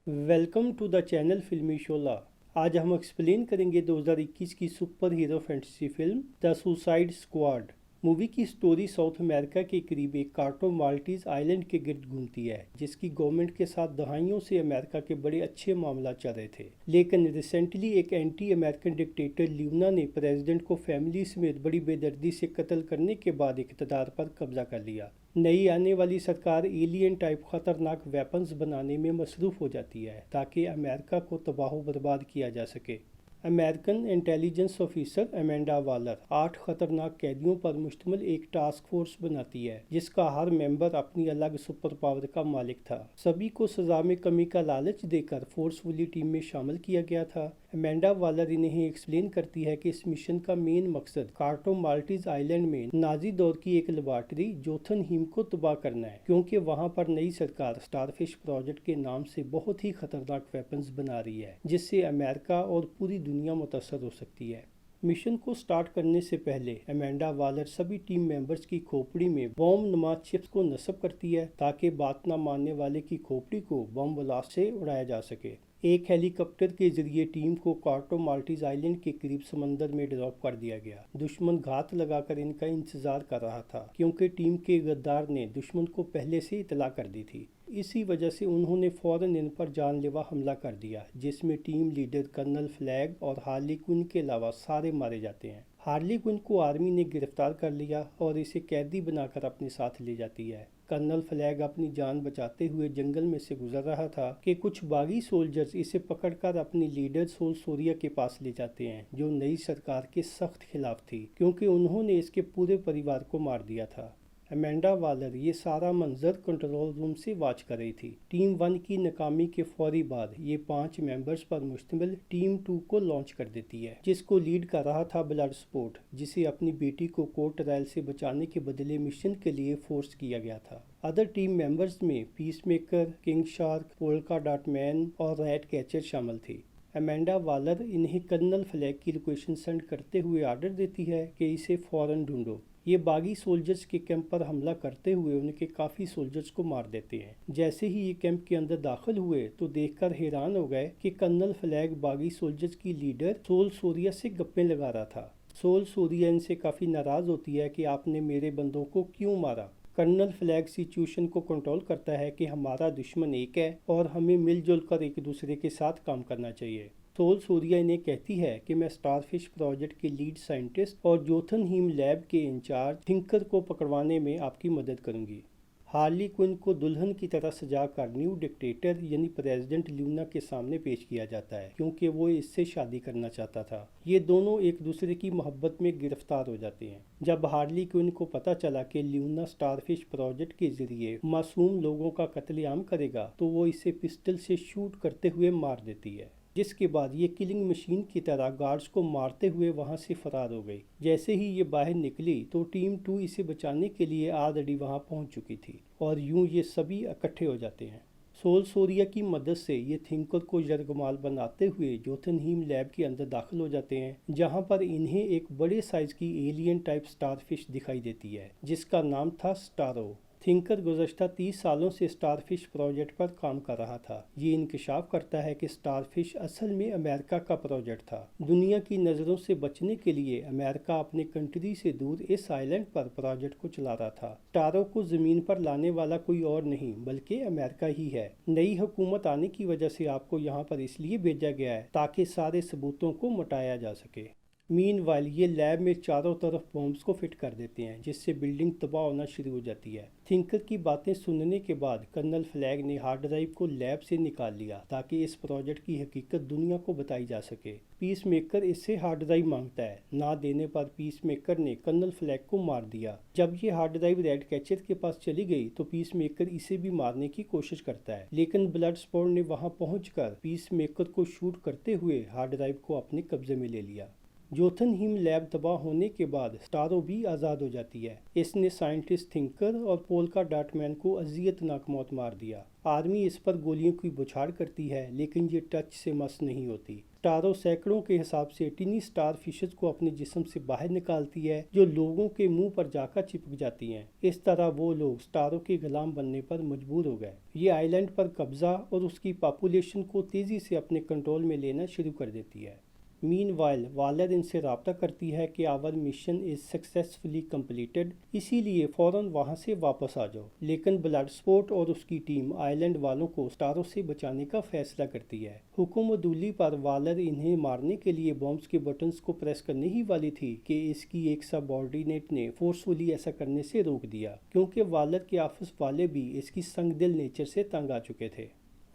Welcome to the channel फिल्मी शोला। आज हम एक्सप्लेन करेंगे 2021 की super hero fantasy film the suicide squad. Movie की स्टोरी साउथ अमेरिका के करीब एक कार्टो माल्टीज आइलैंड के गिर्द घूमती है, जिसकी गवर्नमेंट के साथ दहाइयों से अमेरिका के बड़े अच्छे मामला चल रहे थे। लेकिन रिसेंटली एक एंटी अमेरिकन डिक्टेटर ल्यूना ने प्रेसिडेंट को फैमिली समेत बड़ी बेदर्दी से कत्ल करने के बाद इक़्तिदार पर कब्जा कर लिया। नई आने वाली सरकार एलियन टाइप खतरनाक वेपन्स बनाने में मसरूफ़ हो जाती है ताकि अमेरिका को तबाह बर्बाद किया जा सके। अमेरिकन इंटेलिजेंस ऑफिसर अमेंडा वालर 8 खतरनाक कैदियों पर मुश्तमिल एक टास्क फोर्स बनाती है, जिसका हर मेंबर अपनी अलग सुपर पावर का मालिक था। सभी को सजा में कमी का लालच देकर फोर्सफुली टीम में शामिल किया गया था। अमेंडा वालर इन्हें एक्सप्लेन करती है कि इस मिशन का मेन मकसद कार्टो माल्टीज आइलैंड में नाजी दौर की एक लेबॉर्टरी जोथनहीम को तबाह करना है, क्योंकि वहां पर नई सरकार स्टारफिश प्रोजेक्ट के नाम से बहुत ही खतरनाक वेपन्स बना रही है, जिससे अमेरिका और पूरी दुनिया मुतासर हो सकती है। मिशन को स्टार्ट करने से पहले अमेंडा वालर सभी टीम मेंबर्स की खोपड़ी में बॉम्ब नुमा चिप्स को नस्ब करती है ताकि बात न मानने वाले की खोपड़ी को बॉम्ब ब्लास्ट से उड़ाया जा सके। एक हेलीकॉप्टर के जरिए टीम को कार्टो माल्टीज आइलैंड के करीब समंदर में ड्रॉप कर दिया गया। दुश्मन घात लगाकर इनका इंतजार कर रहा था, क्योंकि टीम के गद्दार ने दुश्मन को पहले से इतला कर दी थी। इसी वजह से उन्होंने फौरन इन पर जानलेवा हमला कर दिया, जिसमें टीम लीडर कर्नल फ्लैग और हार्ली क्विन के अलावा सारे मारे जाते हैं। हार्ली क्विन को आर्मी ने गिरफ्तार कर लिया और इसे कैदी बनाकर अपने साथ ले जाती है। कर्नल फ्लैग अपनी जान बचाते हुए जंगल में से गुजर रहा था कि कुछ बागी सोल्जर्स इसे पकड़कर अपनी लीडर सोल सोरिया के पास ले जाते हैं, जो नई सरकार के सख्त खिलाफ थी, क्योंकि उन्होंने इसके पूरे परिवार को मार दिया था। अमेंडा वालर ये सारा मंजर कंट्रोल रूम से वॉच कर रही थी। टीम 1 की नाकामी के फौरी बाद ये 5 मेंबर्स पर मुश्तमिल टीम 2 को लॉन्च कर देती है, जिसको लीड कर रहा था ब्लड स्पोर्ट, जिसे अपनी बेटी को कोर्ट ट्रायल से बचाने के बदले मिशन के लिए फोर्स किया गया था। अदर टीम मेंबर्स में peace maker, king shark, polka dot man और रैट कैचर शामिल थी। अमेंडा वालर इन्हें कर्नल फ्लैग की लोकेशन सेंड करते हुए आर्डर देती है कि इसे फौरन ढूंढो। ये बागी सोल्जर्स के कैंप पर हमला करते हुए उनके काफ़ी सोल्जर्स को मार देते हैं। जैसे ही ये कैंप के अंदर दाखिल हुए तो देखकर हैरान हो गए कि कर्नल फ्लैग बागी सोल्जर्स की लीडर सोल सोरिया से गप्पे लगा रहा था। सोल सोरिया इनसे काफ़ी नाराज़ होती है कि आपने मेरे बंदों को क्यों मारा। कर्नल फ्लैग सिचुएशन को कंट्रोल करता है कि हमारा दुश्मन एक है और हमें मिलजुल कर एक दूसरे के साथ काम करना चाहिए। सोल सोरिया इन्हें कहती है कि मैं स्टारफिश प्रोजेक्ट के लीड साइंटिस्ट और जोथनहीम लैब के इंचार्ज थिंकर को पकड़वाने में आपकी मदद करूंगी। हार्ली क्विन को दुल्हन की तरह सजाकर न्यू डिक्टेटर यानी प्रेसिडेंट ल्यूना के सामने पेश किया जाता है, क्योंकि वो इससे शादी करना चाहता था। ये दोनों एक दूसरे की मोहब्बत में गिरफ्तार हो जाते हैं। जब हार्ली क्विन को पता चला कि ल्यूना स्टारफिश प्रोजेक्ट के जरिए मासूम लोगों का कत्लेआम करेगा, तो वो इसे पिस्टल से शूट करते हुए मार देती है, जिसके बाद ये किलिंग मशीन की तरह गार्ड्स को मारते हुए वहां से फरार हो गई। जैसे ही ये बाहर निकली तो टीम 2 इसे बचाने के लिए ऑलरेडी वहां पहुंच चुकी थी और यूं ये सभी इकट्ठे हो जाते हैं। सोल सोरिया की मदद से ये थिंकर को यरगमाल बनाते हुए जोथनहीम लैब के अंदर दाखिल हो जाते हैं, जहां पर इन्हें एक बड़े साइज की एलियन टाइप स्टारफिश दिखाई देती है, जिसका नाम था स्टारो। थिंकर गुज़श्ता 30 सालों से स्टारफिश प्रोजेक्ट पर काम कर रहा था। ये इंकशाफ करता है कि स्टारफिश असल में अमेरिका का प्रोजेक्ट था। दुनिया की नज़रों से बचने के लिए अमेरिका अपने कंट्री से दूर इस आइलैंड पर प्रोजेक्ट को चला रहा था। स्टारो को ज़मीन पर लाने वाला कोई और नहीं बल्कि अमेरिका ही है। नई हुकूमत आने की वजह से आपको यहाँ पर इसलिए भेजा गया है ताकि सारे सबूतों को मिटाया जा सके। मीनवाइल ये लैब में चारों तरफ बॉम्ब्स को फिट कर देते हैं, जिससे बिल्डिंग तबाह होना शुरू हो जाती है। थिंकर की बातें सुनने के बाद कर्नल फ्लैग ने हार्ड ड्राइव को लैब से निकाल लिया ताकि इस प्रोजेक्ट की हकीकत दुनिया को बताई जा सके। पीस मेकर इससे हार्ड ड्राइव मांगता है, ना देने पर पीस मेकर ने कर्नल फ्लैग को मार दिया। जब ये हार्ड ड्राइव रेड कैचर के पास चली गई तो पीस मेकर इसे भी मारने की कोशिश करता है, लेकिन ब्लड स्पॉट ने वहां पहुंचकर पीस मेकर को शूट करते हुए हार्ड ड्राइव को अपने कब्जे में ले लिया। जोथनहीम लैब तबाह होने के बाद स्टारो भी आज़ाद हो जाती है। इसने साइंटिस्ट थिंकर और पोल्का डॉट मैन को अजियतनाक मौत मार दिया। आर्मी इस पर गोलियों की बौछार करती है, लेकिन ये टच से मस नहीं होती। स्टारो सैकड़ों के हिसाब से टिनी स्टार फिशेज को अपने जिस्म से बाहर निकालती है जो लोगों के मुंह पर जाकर चिपक जाती हैं। इस तरह वो लोग स्टारो के गुलाम बनने पर मजबूर हो गए। ये आइलैंड पर कब्जा और उसकी पॉपुलेशन को तेजी से अपने कंट्रोल में लेना शुरू कर देती है। मीनवाइल वालर इनसे राब्ता करती है कि our mission is successfully completed, इसीलिए फौरन वहां से वापस आ जाओ। लेकिन ब्लडस्पोर्ट और उसकी टीम आइलैंड वालों को स्टारों से बचाने का फैसला करती है। हुक्म अदूली पर वालर इन्हें मारने के लिए बॉम्ब्स के बटन्स को प्रेस करने ही वाली थी कि इसकी एक सबऑर्डिनेट ने फोर्सफुली ऐसा करने से रोक दिया, क्योंकि वालर के ऑफिस वाले भी इसकी संगदिल नेचर से तंग आ चुके थे।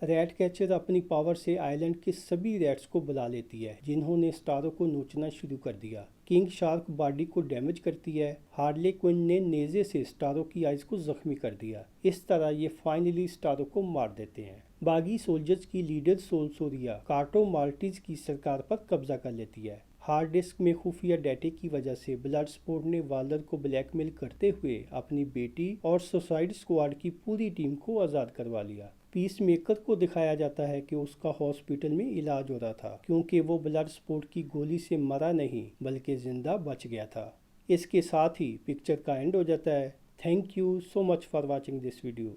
रैट कैचर अपनी पावर से आइलैंड के सभी रैट्स को बुला लेती है जिन्होंने स्टारों को नोचना शुरू कर दिया। किंग शार्क बॉडी को डैमेज करती है। हार्ले क्विन ने नेज़े से स्टारों की आइज को जख्मी कर दिया। इस तरह ये फाइनली स्टारों को मार देते हैं। बागी सोल्जर्स की लीडर सोल्सोरिया कार्टो माल्टीज की सरकार पर कब्जा कर लेती है। हार्ड डिस्क में खुफिया डेटे की वजह से ब्लडस्पोर्ट ने वालर को ब्लैकमेल करते हुए अपनी बेटी और सुसाइड स्क्वाड की पूरी टीम को आज़ाद करवा लिया। पीस मेकर को दिखाया जाता है कि उसका हॉस्पिटल में इलाज हो रहा था क्योंकि वो ब्लडस्पोर्ट की गोली से मरा नहीं बल्कि जिंदा बच गया था। इसके साथ ही पिक्चर का एंड हो जाता है। Thank you so much for watching this video.